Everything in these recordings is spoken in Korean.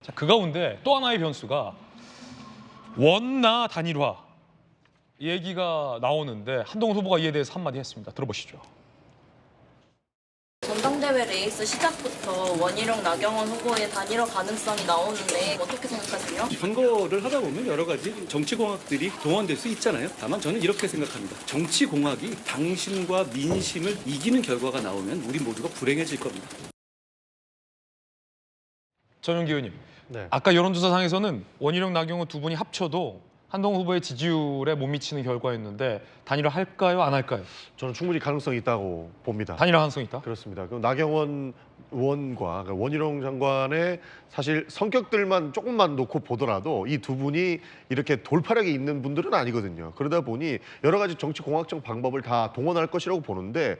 자, 그 가운데 또 하나의 변수가 원나 단일화 얘기가 나오는데 한동훈 후보가 이에 대해서 한마디 했습니다. 들어보시죠. 전당대회 레이스 시작부터 원희룡, 나경원 후보의 단일화 가능성이 나오는데 어떻게 생각하세요? 선거를 하다 보면 여러 가지 정치공학들이 동원될 수 있잖아요. 다만 저는 이렇게 생각합니다. 정치공학이 당신과 민심을 이기는 결과가 나오면 우리 모두가 불행해질 겁니다. 전용기 의원님, 네. 아까 여론조사상에서는 원희룡, 나경원 두 분이 합쳐도 한동훈 후보의 지지율에 못 미치는 결과였는데 단일화 할까요, 안 할까요? 저는 충분히 가능성이 있다고 봅니다. 단일화 가능성이 있다? 그렇습니다. 그럼 나경원 의원과 원희룡 장관의 사실 성격들만 조금만 놓고 보더라도 이 두 분이 이렇게 돌파력이 있는 분들은 아니거든요. 그러다 보니 여러 가지 정치 공학적 방법을 다 동원할 것이라고 보는데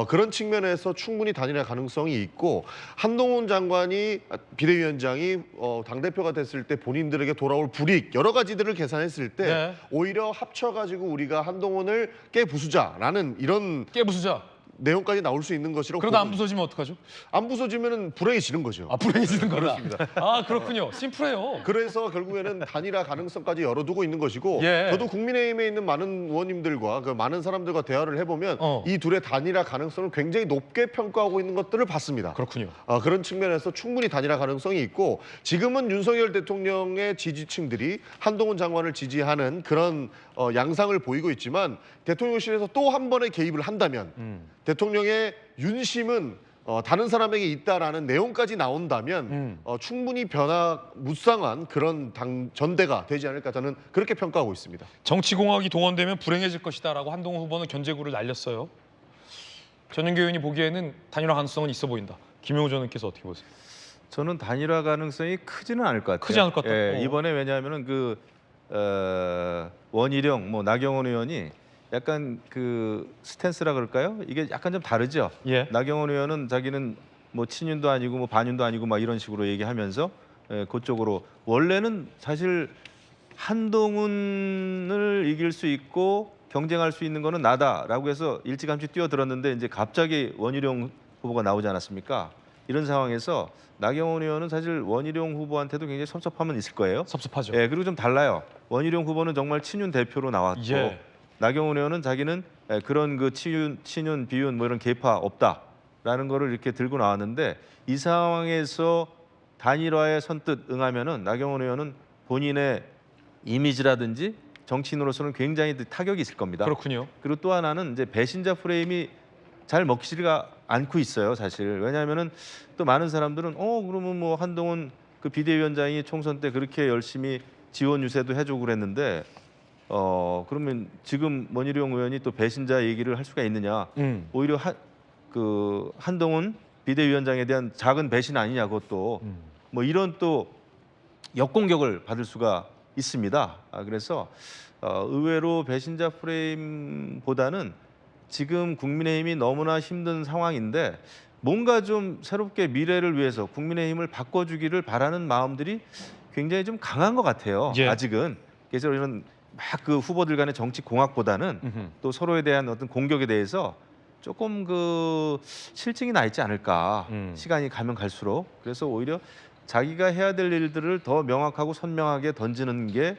그런 측면에서 충분히 단일화 가능성이 있고 한동훈 장관이 비대위원장이 당대표가 됐을 때 본인들에게 돌아올 불이익 여러 가지들을 계산했을 때 네. 오히려 합쳐가지고 우리가 한동훈을 깨부수자라는 이런 깨부수자. 내용까지 나올 수 있는 것이라고 그러다 안 보고 부서지면 어떡하죠? 안 부서지면은 불행해지는 거죠. 아, 불행해지는 거다. 그렇습니다. 아, 그렇군요. 심플해요. 그래서 결국에는 단일화 가능성까지 열어두고 있는 것이고 예. 저도 국민의힘에 있는 많은 의원님들과 그 많은 사람들과 대화를 해보면 이 둘의 단일화 가능성을 굉장히 높게 평가하고 있는 것들을 봤습니다. 그렇군요. 그런 측면에서 충분히 단일화 가능성이 있고 지금은 윤석열 대통령의 지지층들이 한동훈 장관을 지지하는 그런 양상을 보이고 있지만 대통령실에서 또 한 번의 개입을 한다면 대통령의 윤심은 다른 사람에게 있다라는 내용까지 나온다면 충분히 무쌍한 그런 전대가 되지 않을까 저는 그렇게 평가하고 있습니다. 정치공학이 동원되면 불행해질 것이다라고 한동훈 후보는 견제구를 날렸어요. 전용기 의원이 보기에는 단일화 가능성은 있어 보인다. 김용우 전 의원께서 어떻게 보세요? 저는 단일화 가능성이 크지는 않을 것 같아요. 크지 않을 것 같다. 예, 이번에 왜냐하면은 원희룡, 나경원 의원이 약간 그 스탠스라 그럴까요? 이게 약간 좀 다르죠. 예. 나경원 의원은 자기는 친윤도 아니고 반윤도 아니고 막 이런 식으로 얘기하면서 그쪽으로 원래는 사실 한동훈을 이길 수 있고 경쟁할 수 있는 거는 나다라고 해서 일찌감치 뛰어들었는데 이제 갑자기 원희룡 후보가 나오지 않았습니까? 이런 상황에서 나경원 의원은 사실 원희룡 후보한테도 굉장히 섭섭함은 있을 거예요. 섭섭하죠. 예, 그리고 좀 달라요. 원희룡 후보는 정말 친윤 대표로 나왔고 예. 나경원 의원은 자기는 그런 그 친윤, 비윤 이런 계파 없다라는 거를 이렇게 들고 나왔는데 이 상황에서 단일화에 선뜻 응하면은 나경원 의원은 본인의 이미지라든지 정치인으로서는 굉장히 타격이 있을 겁니다. 그렇군요. 그리고 또 하나는 이제 배신자 프레임이 잘 먹히지가 않고 있어요, 사실. 왜냐하면은 또 많은 사람들은 그러면 한동훈 그 비대위원장이 총선 때 그렇게 열심히 지원 유세도 해주고 그랬는데 그러면 지금 원희룡 의원이 또 배신자 얘기를 할 수가 있느냐? 오히려 한동훈 비대위원장에 대한 작은 배신 아니냐 그것도 이런 또 역공격을 받을 수가 있습니다. 그래서 의외로 배신자 프레임보다는 지금 국민의힘이 너무나 힘든 상황인데 뭔가 좀 새롭게 미래를 위해서 국민의힘을 바꿔주기를 바라는 마음들이 굉장히 좀 강한 것 같아요. 예. 아직은. 그래서 이런 막 그 후보들 간의 정치 공학보다는 또 서로에 대한 어떤 공격에 대해서 조금 그 실증이 나 있지 않을까. 시간이 가면 갈수록. 그래서 오히려 자기가 해야 될 일들을 더 명확하고 선명하게 던지는 게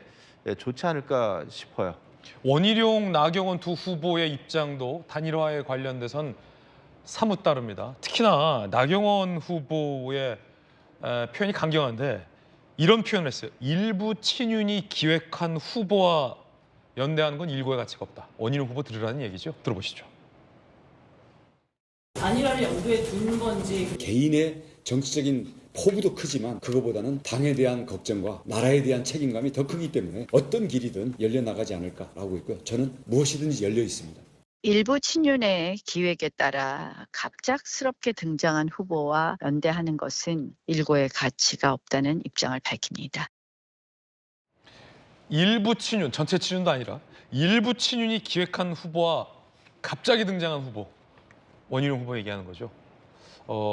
좋지 않을까 싶어요. 원희룡, 나경원 두 후보의 입장도 단일화에 관련돼선 사뭇 다릅니다. 특히나 나경원 후보의 표현이 강경한데 이런 표현을 했어요. 일부 친윤이 기획한 후보와 연대하는 건 일고의 가치가 없다. 원희룡 후보 들으라는 얘기죠. 들어보시죠. 단일화를 염두에 둔 건지 개인의 정치적인 포부도 크지만 그거보다는 당에 대한 걱정과 나라에 대한 책임감이 더 크기 때문에 어떤 길이든 열려나가지 않을까라고 있고요. 저는 무엇이든지 열려 있습니다. 일부 친윤의 기획에 따라 갑작스럽게 등장한 후보와 연대하는 것은 일고의 가치가 없다는 입장을 밝힙니다. 일부 친윤, 전체 친윤도 아니라 일부 친윤이 기획한 후보와 갑자기 등장한 후보, 원희룡 후보 얘기하는 거죠.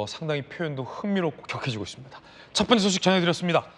상당히 표현도 흥미롭고 격해지고 있습니다. 첫 번째 소식 전해드렸습니다.